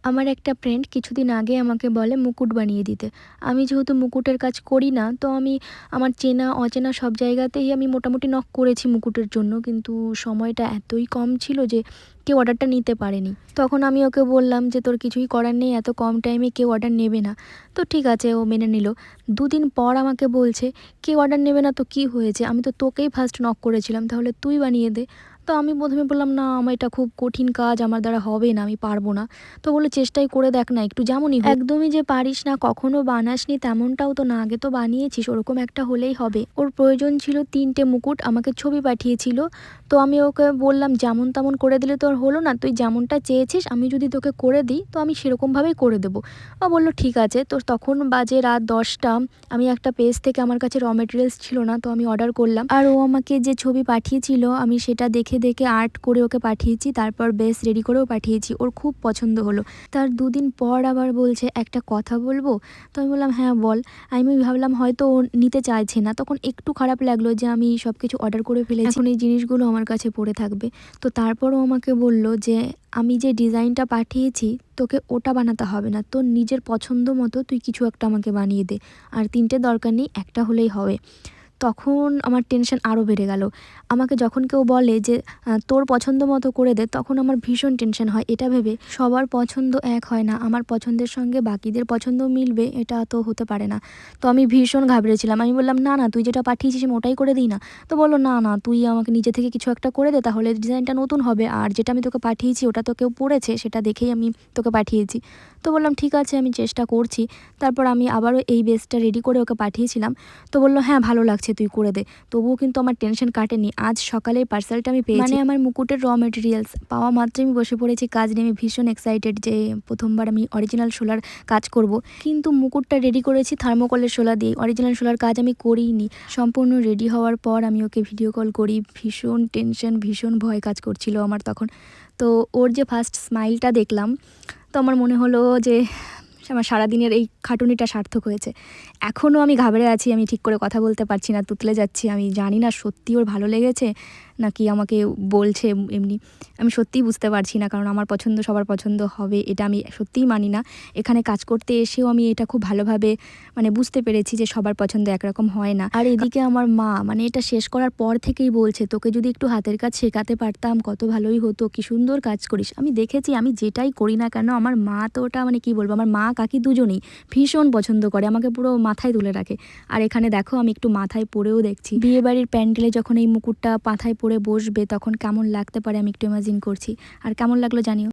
আমার একটা ফ্রেন্ড কিছুদিন আগে আমাকে বলে মুকুট বানিয়ে দিতে। আমি যেহেতু মুকুটের কাজ করি না, তো আমি আমার চেনা অচেনা সব জায়গাতেই আমি মোটামুটি নক করেছি মুকুটের জন্য। কিন্তু সময়টা এতই কম ছিল যে কেউ অর্ডারটা নিতে পারেনি। তখন আমি ওকে বললাম যে, "তোর কিছুই করার নেই, এত কম টাইমে কেউ অর্ডার নেবে না।" তো ঠিক আছে, ও মেনে নিল। ২ দিন পর আমাকে বলছে, "কেউ অর্ডার নেবে না তো কী হয়েছে? আমি তো তোকেই ফার্স্ট নক করেছিলাম, তাহলে তুই বানিয়ে দে।" তো আমি ১ম এ বললাম, "না, আমার এটা খুব কঠিন কাজ, আমার দ্বারা হবে না, আমি পারব না।" তো বললো, "চেষ্টাই করে দেখ না একটু, যেমনই হোক। একদমই যে পারিস না, কখনো বানাসনি তেমনটাও তো না, আগে তো বানিয়েছিস, ওরকম একটা হলেই হবে।" ওর প্রয়োজন ছিল ৩ টে মুকুট, আমাকে ছবি পাঠিয়েছিল। তো আমি ওকে বললাম, "যেমন তেমন করে দিলে তো আর হলো না, তুই যেমনটা চেয়েছিস আমি যদি তোকে করে দিই তো আমি সেরকমভাবেই করে দেবো।" ও বলল, "ঠিক আছে।" তো তখন বাজে রাত ১০টা। আমি একটা পেজ থেকে, আমার কাছে র মেটেরিয়ালস ছিল না, তো আমি অর্ডার করলাম। আর ও আমাকে যে ছবি পাঠিয়েছিল আমি সেটা দেখে দেখে আর্ট করে ওকে পাঠিয়েছি, তারপর বেস রেডি করেও পাঠিয়েছি। ওর খুব পছন্দ হলো। তার ২ দিন পর আবার বলছে, "একটা কথা বলবো?" তো আমি বললাম, "হ্যাঁ বল।" আমি ভাবলাম হয়তো ও নিতে চাইছে না, তখন একটু খারাপ লাগলো যে আমি সব কিছু অর্ডার করে ফেলেছি, এখন এই জিনিসগুলো আমার কাছে পড়ে থাকবে। তো তারপরও আমাকে বলল যে, "আমি যে ডিজাইনটা পাঠিয়েছি তোকে ওটা বানাতে হবে না, তোর নিজের পছন্দ মতো তুই কিছু একটা আমাকে বানিয়ে দে, আর ৩ টে দরকার নেই, একটা হলেই হবে।" তখন আমার টেনশন আরও বেড়ে গেল। আমাকে যখন কেউ বলে যে তোর পছন্দ মতো করে দে, তখন আমার ভীষণ টেনশন হয়, এটা ভেবে সবার পছন্দ এক হয় না, আমার পছন্দের সঙ্গে বাকিদের পছন্দও মিলবে এটা তো হতে পারে না। তো আমি ভীষণ ঘাবড়েছিলাম। আমি বললাম, "না, না, তুই যেটা পাঠিয়েছিস আমি ওটাই করে দিই না?" তো বলল, "না, না, তুই আমাকে নিজে থেকে কিছু একটা করে দে, তাহলে ডিজাইনটা নতুন হবে, আর যেটা আমি তোকে পাঠিয়েছি ওটা তো কেউ পড়েছে, সেটা দেখেই আমি তোকে পাঠিয়েছি।" তো বললাম, "ঠিক আছে, আমি চেষ্টা করছি।" তারপর আমি আবারও এই বেসটা রেডি করে ওকে পাঠিয়েছিলাম। তো বলল, "হ্যাঁ, ভালো লাগছে, তুই করে দে।" তবুও কিন্তু আমার টেনশন কাটেনি। আজ সকালে পার্সেলটা আমি পেয়েছি। মানে আমার মুকুটের র মেটেরিয়ালস পাওয়া মাত্রই আমি বসে পড়েছি কাজ নিয়ে। আমি ভীষণ এক্সাইটেড যে ১ম বার আমি অরিজিনাল শোলার কাজ করব। কিন্তু মুকুটটা রেডি করেছি থার্মোকলের শোলা দিয়ে। অরিজিনাল শোলার কাজ আমি করিইনি। সম্পূর্ণ রেডি হওয়ার পর আমি ওকে ভিডিও কল করি। ভীষণ টেনশন, ভীষণ ভয় কাজ করছিল আমার তখন। তো ওর যে ফার্স্ট স্মাইলটা দেখলাম, তো আমার মনে হলো যে আমার সারাদিনের এই খাটুনিটা সার্থক হয়েছে। এখনও আমি ঘাবড়ে আছি, আমি ঠিক করে কথা বলতে পারছি না, তুতলে যাচ্ছি। আমি জানি না সত্যি ওর ভালো লেগেছে নাকি আমাকে বলছে এমনি। আমি সত্যিই বুঝতে পারছি না, কারণ আমার পছন্দ সবার পছন্দ হবে এটা আমি সত্যিই মানি না। এখানে কাজ করতে এসেও আমি এটা খুব ভালোভাবে মানে বুঝতে পেরেছি যে সবার পছন্দ একরকম হয় না। আর এদিকে আমার মা মানে এটা শেষ করার পর থেকেই বলছে, "তোকে যদি একটু হাতের কাজ শেখাতে পারতাম কত ভালোই হতো, কি সুন্দর কাজ করিস।" আমি দেখেছি আমি যেটাই করি না কেন আমার মা তো ওটা মানে কি বলবো, আমার মা কাকি দুজনেই ভীষণ পছন্দ করে, আমাকে পুরো মাথায় তুলে রাখে। আর এখানে দেখো আমি একটু মাথায় পরেও দেখছি। বিয়েবাড়ির প্যান্ডেলে যখন এই মুকুটটা মাথায় পরে বসবে তখন কেমন লাগতে পারে আমি একটু ইমাজিন করছি। আর কেমন লাগলো জানিও।